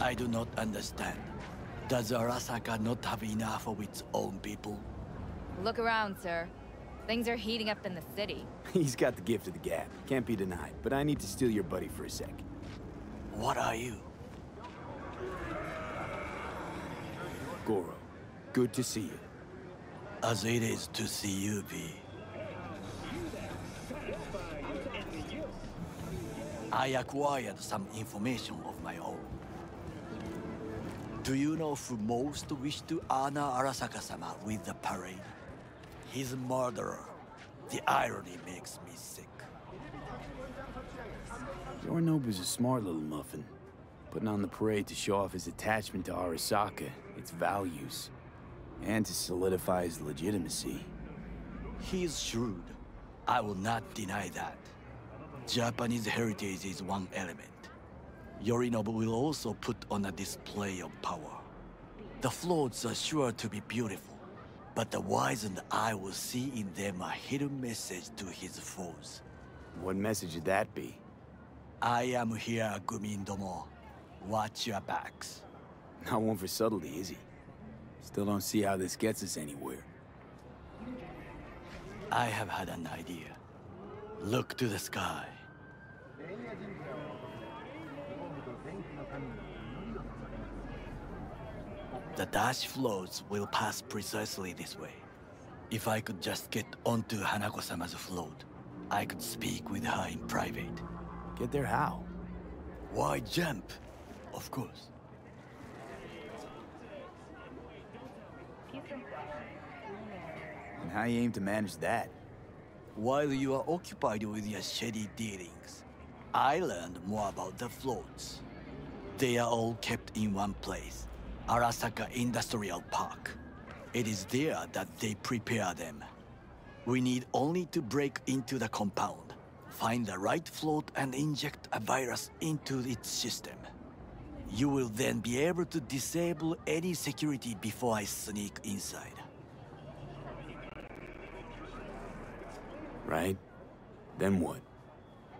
I do not understand. Does Arasaka not have enough of its own people? Look around, sir. Things are heating up in the city. He's got the gift of the gab. Can't be denied. But I need to steal your buddy for a sec. What are you? Goro, good to see you. As it is to see you, V. I acquired some information of my own. Do you know who most wished to honor Arasaka-sama with the parade? His murderer. The irony makes me sick. Yorinobu's a smart little muffin. Putting on the parade to show off his attachment to Arasaka, its values, and to solidify his legitimacy. He is shrewd. I will not deny that. Japanese heritage is one element. Yorinobu will also put on a display of power. The floats are sure to be beautiful, but the wizened eye will see in them a hidden message to his foes. What message would that be? I am here, Gumindomo. Watch your backs. Not one for subtlety, is he? Still don't see how this gets us anywhere. I have had an idea. Look to the sky. The dash floats will pass precisely this way. If I could just get onto Hanako-sama's float, I could speak with her in private. Get there how? Why jump? Of course. And how you aim to manage that? While you are occupied with your shady dealings, I learned more about the floats. They are all kept in one place, Arasaka Industrial Park. It is there that they prepare them. We need only to break into the compound, find the right float and inject a virus into its system. You will then be able to disable any security before I sneak inside. Right? Then what?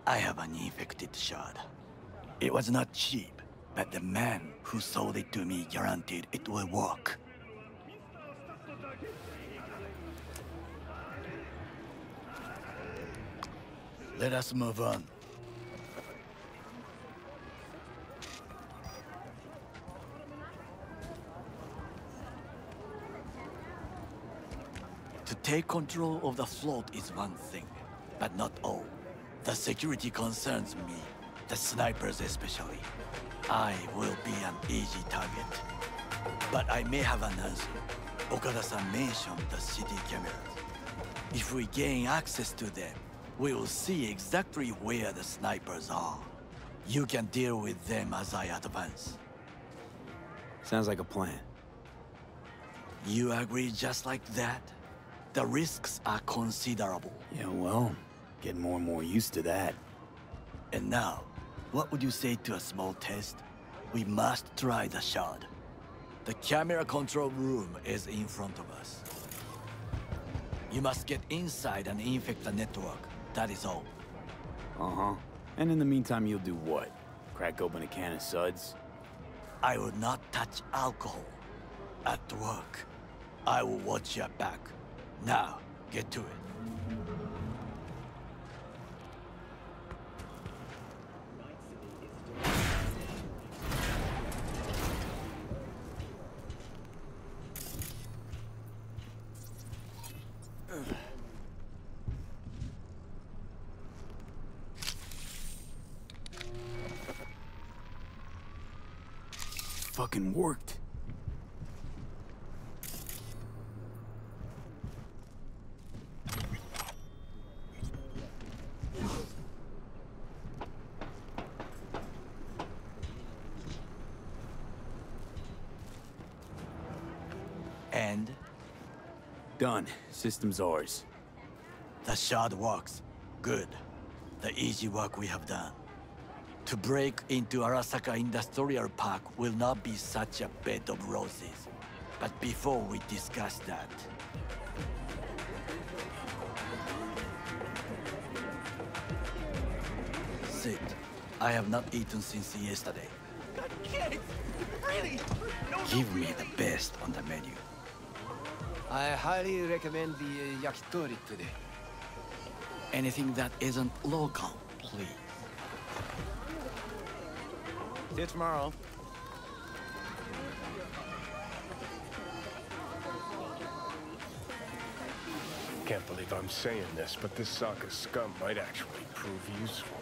I have an infected shard. It was not cheap, but the man who sold it to me guaranteed it will work. Let us move on. To take control of the float is one thing, but not all. The security concerns me, the snipers especially. I will be an easy target. But I may have an answer. Okada-san mentioned the city cameras. If we gain access to them, we will see exactly where the snipers are. You can deal with them as I advance. Sounds like a plan. You agree just like that? The risks are considerable. Yeah, well, getting more and more used to that. And now, what would you say to a small test? We must try the shard. The camera control room is in front of us. You must get inside and infect the network. That is all. Uh-huh. And in the meantime, you'll do what? Crack open a can of suds? I will not touch alcohol. At work, I will watch your back. Now, get to it. Fucking worked. And? Done. System's ours. The shard works. Good. The easy work we have done. To break into Arasaka Industrial Park will not be such a bed of roses. But before we discuss that... Sit. I have not eaten since yesterday. Kids! Really? Give me the best on the menu. I highly recommend the yakitori today. Anything that isn't local, please. See you tomorrow. Can't believe I'm saying this, but this Sokka scum might actually prove useful.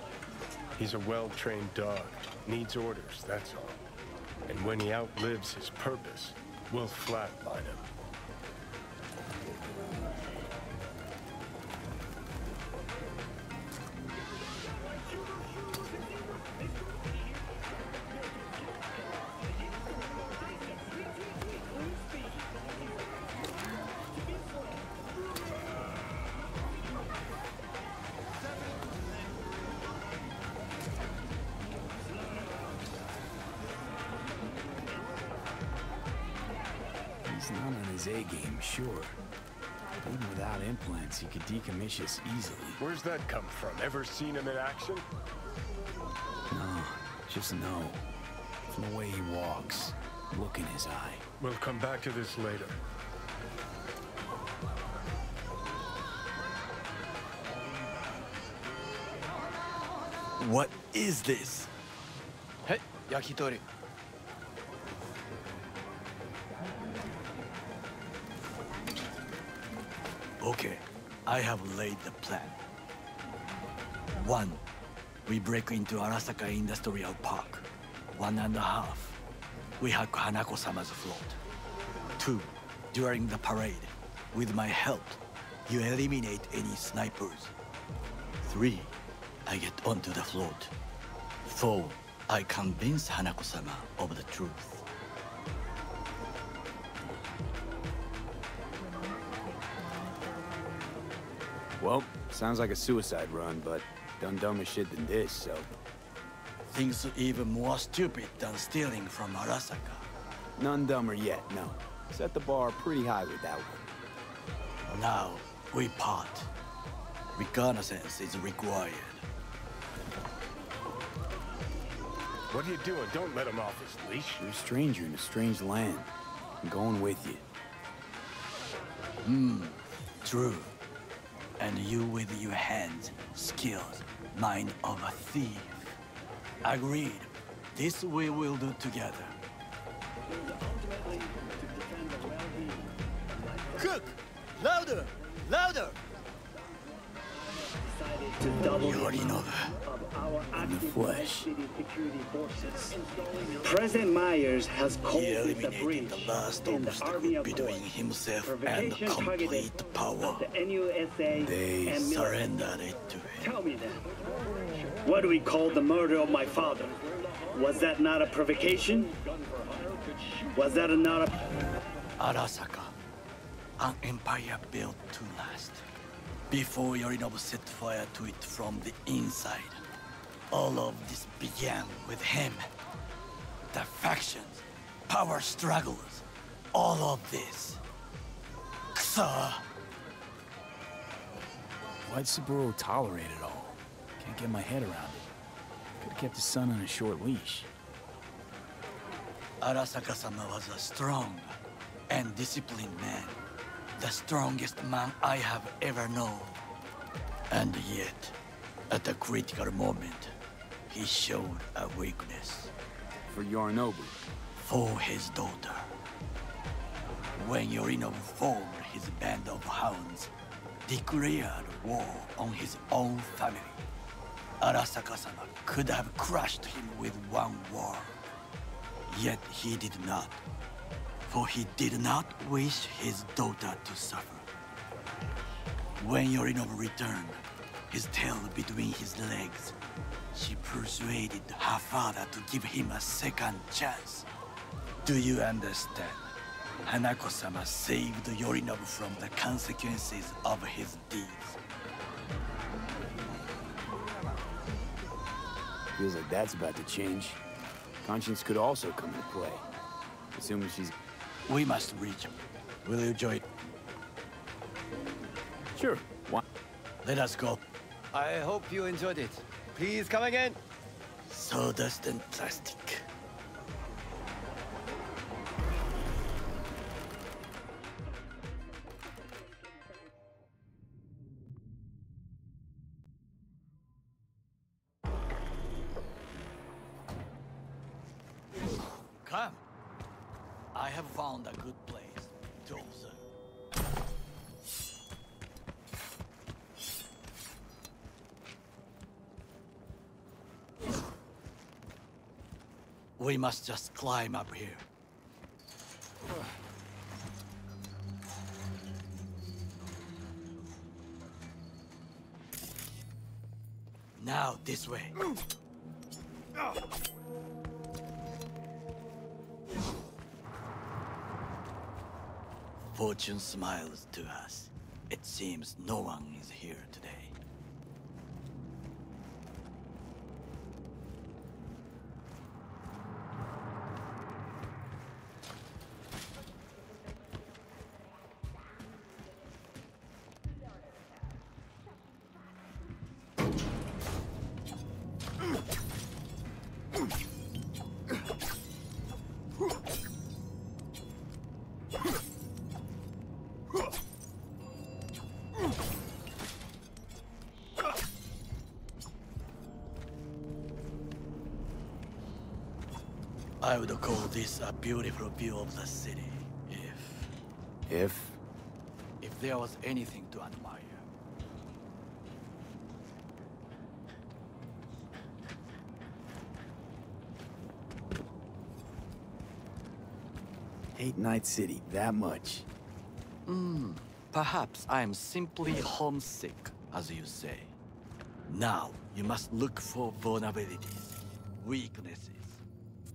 He's a well-trained dog. Needs orders, that's all. And when he outlives his purpose, we'll flatline him. He's not on his A-game, sure. Even without implants, he could decommission us easily. Where's that come from? Ever seen him in action? No, just no. From the way he walks, look in his eye. We'll come back to this later. What is this? Hey, yakitori. Okay, I have laid the plan. 1. We break into Arasaka Industrial Park. 1.5. We hack Hanako-sama's float. 2. During the parade, with my help, you eliminate any snipers. 3. I get onto the float. 4. I convince Hanako-sama of the truth. Well, sounds like a suicide run, but done dumber shit than this, so... Things even more stupid than stealing from Arasaka. None dumber yet, no. Set the bar pretty high with that one. Now, we part. Reconnaissance is required. What are you doing? Don't let him off his leash. You're a stranger in a strange land. I'm going with you. True. And you with your hands, skills, mind of a thief. Agreed. This we will do together. Cook! Louder! Louder! Yorinobu. In the flesh. President Myers has called He it the eliminated breach the last in the obstacle Army of between War. himself and Provocation targeted complete power. the NUSA They and military. surrendered it to him. Tell me then, what do we call the murder of my father? Was that not a provocation? Was that not a... Arasaka, an empire built to last. Before Yorinobu set fire to it from the inside. All of this began with him. The factions, power struggles, all of this. Kusa! Why'd Saburo tolerate it all? Can't get my head around it. Could've kept his son on a short leash. Arasaka-sama was a strong and disciplined man. The strongest man I have ever known. And yet, at a critical moment, he showed a weakness. For Yorinobu. For his daughter. When Yorinobu formed his band of hounds, declared war on his own family, Arasaka-sama could have crushed him with one word. Yet he did not. For he did not wish his daughter to suffer. When Yorinobu returned, his tail between his legs, she persuaded her father to give him a second chance. Do you understand? Hanako-sama saved Yorinobu from the consequences of his deeds. Feels like that's about to change. Conscience could also come into play. Assuming she's... We must reach him. Will you join? Sure. Why? Let us go. I hope you enjoyed it. Please come again. Sawdust and plastic. Come. I have found a good place to observe. We must just climb up here. Now, this way. Fortune smiles to us. It seems no one is here today. I would call this a beautiful view of the city, if there was anything to admire. Hate Night City that much. Perhaps I am simply homesick, as you say. Now, you must look for vulnerabilities, weaknesses,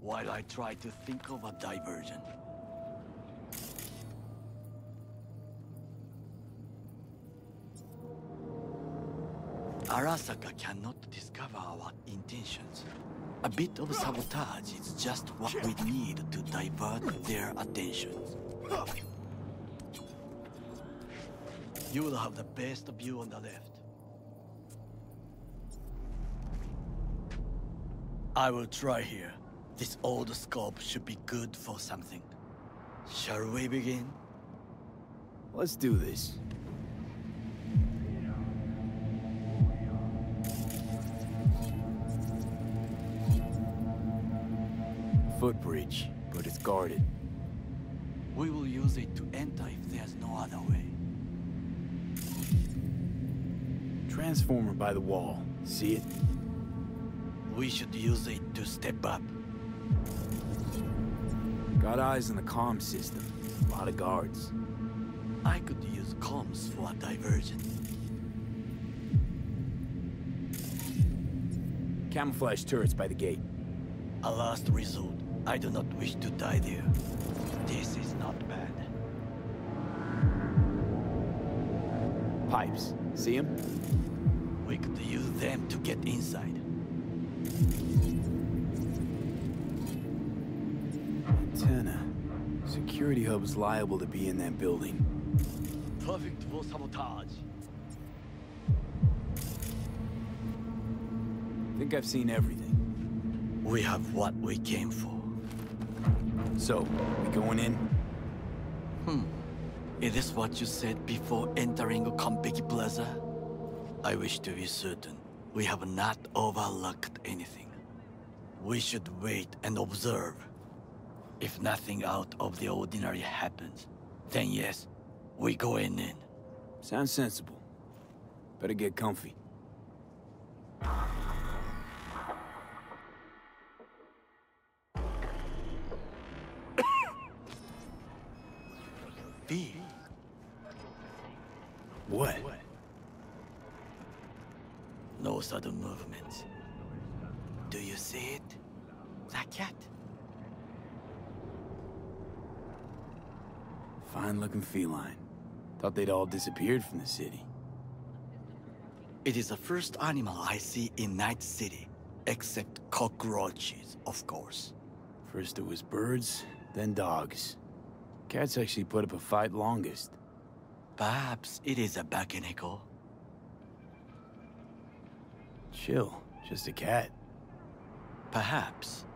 while I try to think of a diversion. Arasaka cannot discover our intentions. A bit of sabotage is just what we need to divert their attentions. You will have the best view on the left. I will try here. This old scope should be good for something. Shall we begin? Let's do this. Footbridge, but it's guarded. We will use it to enter if there's no other way. Transformer by the wall. See it? We should use it to step up. Got eyes on the comm system. A lot of guards. I could use comms for a diversion. Camouflage turrets by the gate. A last resort. I do not wish to die there. This is not bad. Pipes. See them? We could use them to get inside. Antenna. Security hub's liable to be in that building. Perfect for sabotage. Think I've seen everything. We have what we came for. So, we going in? Is this what you said before entering Konpeki Plaza? I wish to be certain we have not overlooked anything. We should wait and observe. If nothing out of the ordinary happens, then yes, we go in. Sounds sensible. Better get comfy. V. What? No sudden movements. Do you see it? That cat? Fine-looking feline. Thought they'd all disappeared from the city. It is the first animal I see in Night City, except cockroaches, of course. First it was birds, then dogs. Cats actually put up a fight longest. Perhaps it is a bakeneko. Chill, just a cat. Perhaps.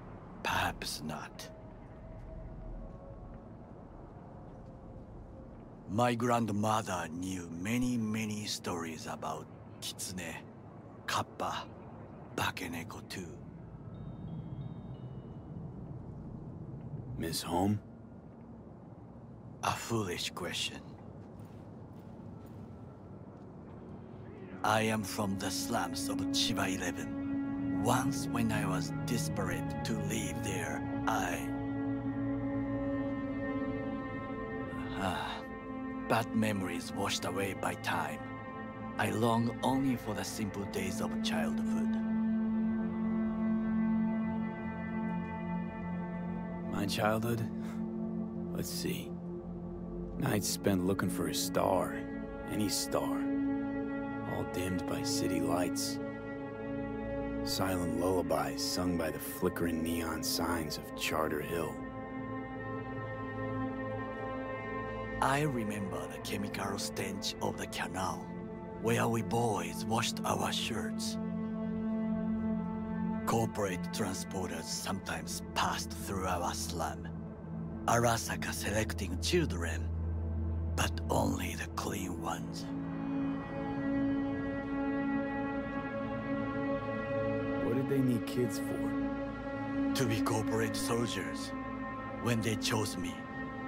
Perhaps not. My grandmother knew many stories about kitsune, kappa, bakeneko too. Miss home? A foolish question. I am from the slums of Chiba 11. Once when I was desperate to leave there, bad memories washed away by time. I long only for the simple days of childhood. My childhood? Let's see. Nights spent looking for a star. Any star. All dimmed by city lights. Silent lullabies sung by the flickering neon signs of Charter Hill. I remember the chemical stench of the canal, where we boys washed our shirts. Corporate transporters sometimes passed through our slum, Arasaka selecting children, but only the clean ones. What did they need kids for? To be corporate soldiers. When they chose me,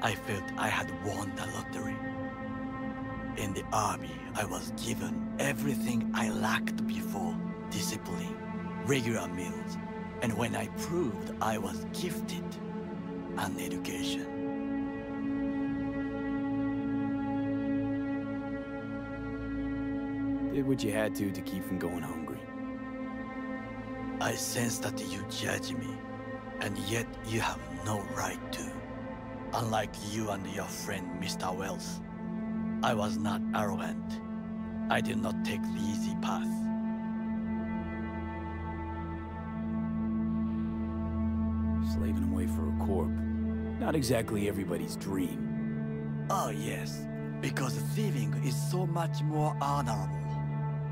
I felt I had won the lottery. In the army, I was given everything I lacked before: discipline, regular meals, and when I proved I was gifted, an education. Did what you had to keep from going hungry. I sense that you judge me, and yet you have no right to. Unlike you and your friend Mr. Wells, I was not arrogant. I did not take the easy path. Slaving away for a corp. Not exactly everybody's dream. Oh yes, because thieving is so much more honorable.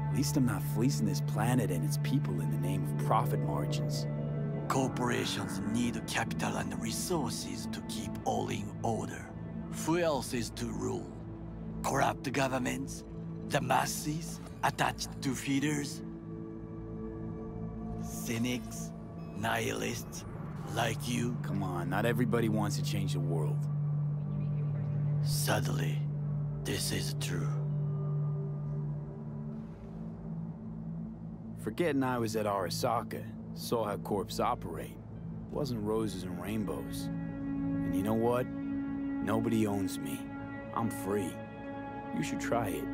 At least I'm not fleecing this planet and its people in the name of profit margins. Corporations need capital and resources to keep all in order. Who else is to rule? Corrupt governments? The masses? Attached to feeders? Cynics? Nihilists? Like you? Come on, not everybody wants to change the world. Sadly, this is true. Forgetting I was at Arasaka, saw how corps operate. Wasn't roses and rainbows. And you know what? Nobody owns me. I'm free. You should try it.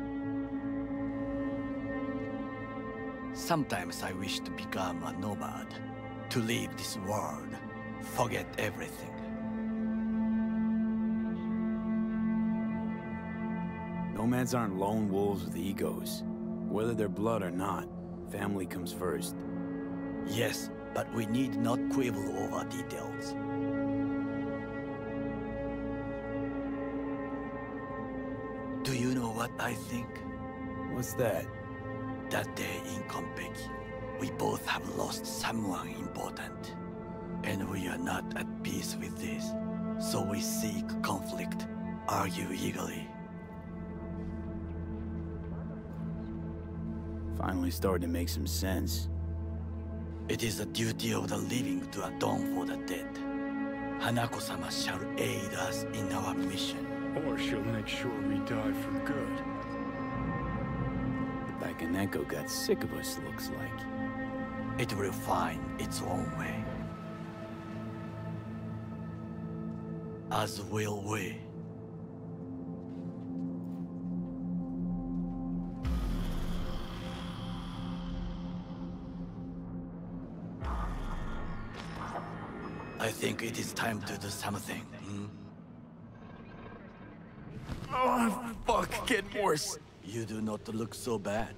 Sometimes I wish to become a nomad, to leave this world, forget everything. Nomads aren't lone wolves with egos. Whether they're blood or not, family comes first. Yes, but we need not quibble over details. Do you know what I think? What's that? That day in Konpeki, we both have lost someone important. And we are not at peace with this. So we seek conflict, argue eagerly. Finally starting to make some sense. It is the duty of the living to atone for the dead. Hanako-sama shall aid us in our mission. Or she'll make sure we die for good. The Bakaneko got sick of us, looks like. It will find its own way. As will we. I think it is time to do something. Oh, fuck, getting worse. You do not look so bad.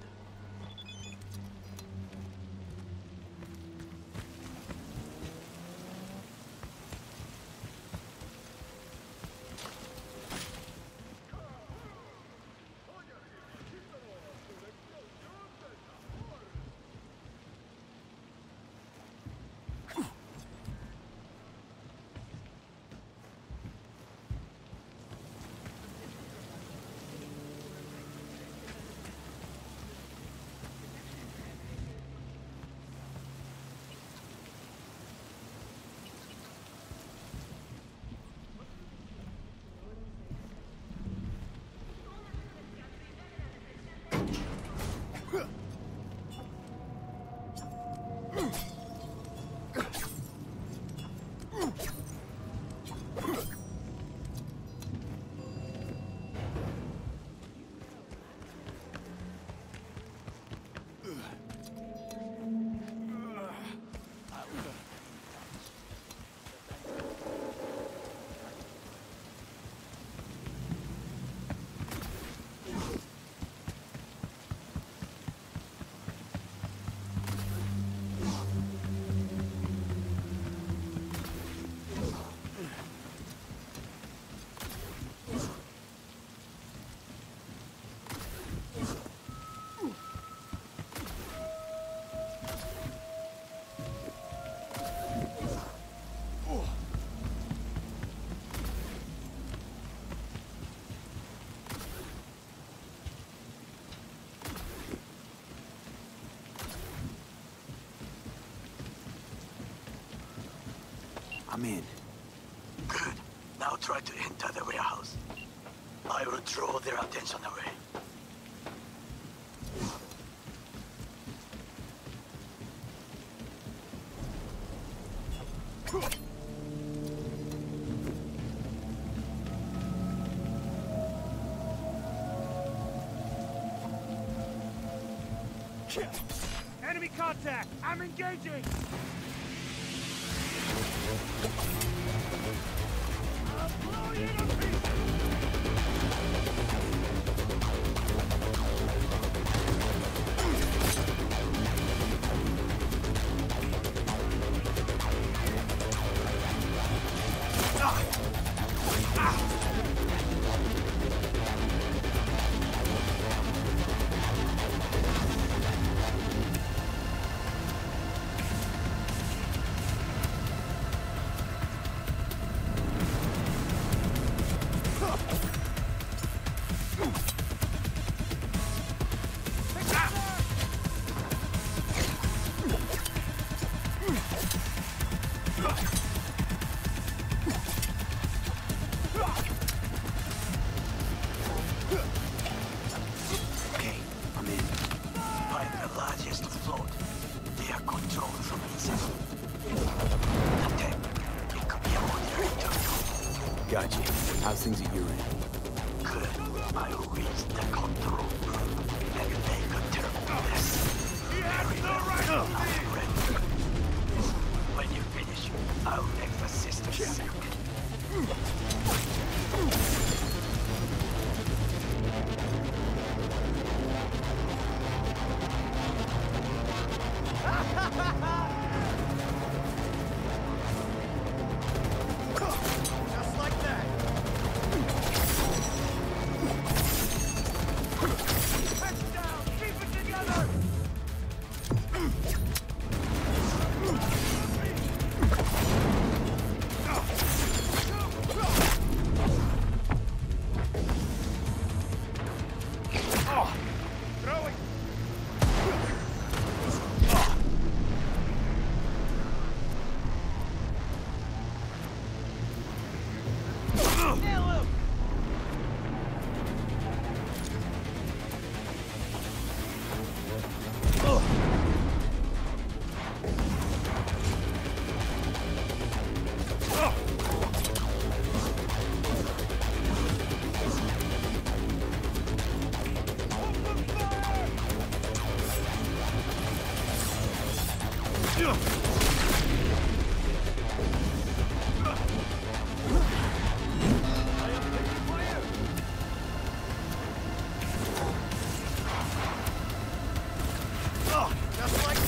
I'm in. Good. Now try to enter the warehouse. I will draw their attention away. Enemy contact! I'm engaging! Gotcha. How's things at your end? Good. I reached the control room and make a terrible mess. Very well. I'm ready. When you finish, I'll make the system sick. Just like that! Heads down! Keep it together! Throwing! Nail him! Just like...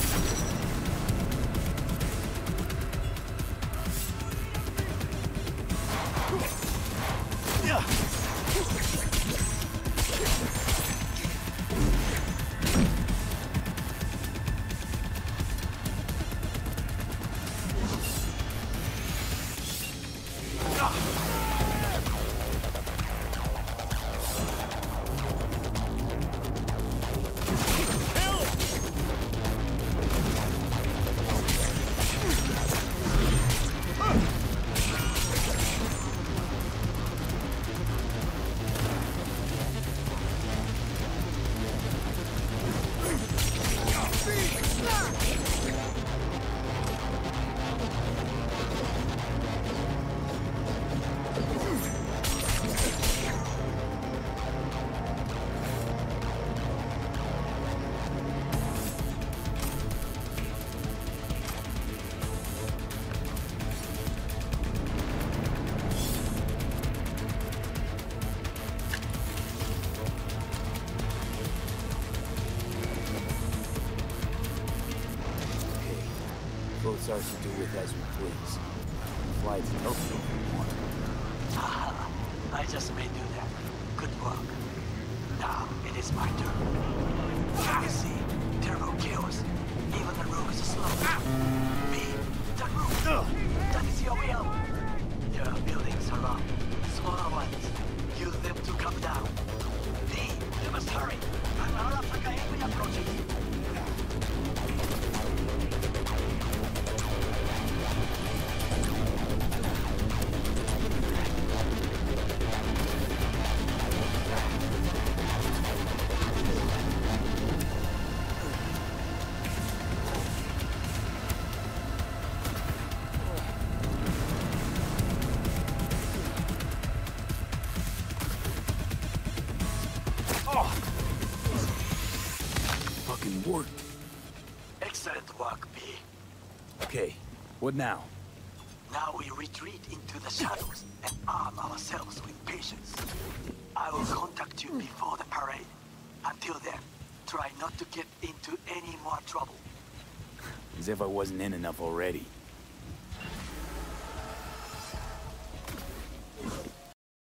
Boats are to do with as we please. Fly to Tokyo if we want. Haha, I just may do that. Good work. Now, it is my turn. Can you see? Terrible chaos. Even the room is slow. Me, the room. That is your will. There are buildings around. Smaller ones. Use them to come down. Me, you must hurry. Arasaka heavily approaching. Fucking worked. Excellent work, B. Okay, what now? Now we retreat into the shadows and arm ourselves with patience. I will contact you before the parade. Until then, try not to get into any more trouble. As if I wasn't in enough already.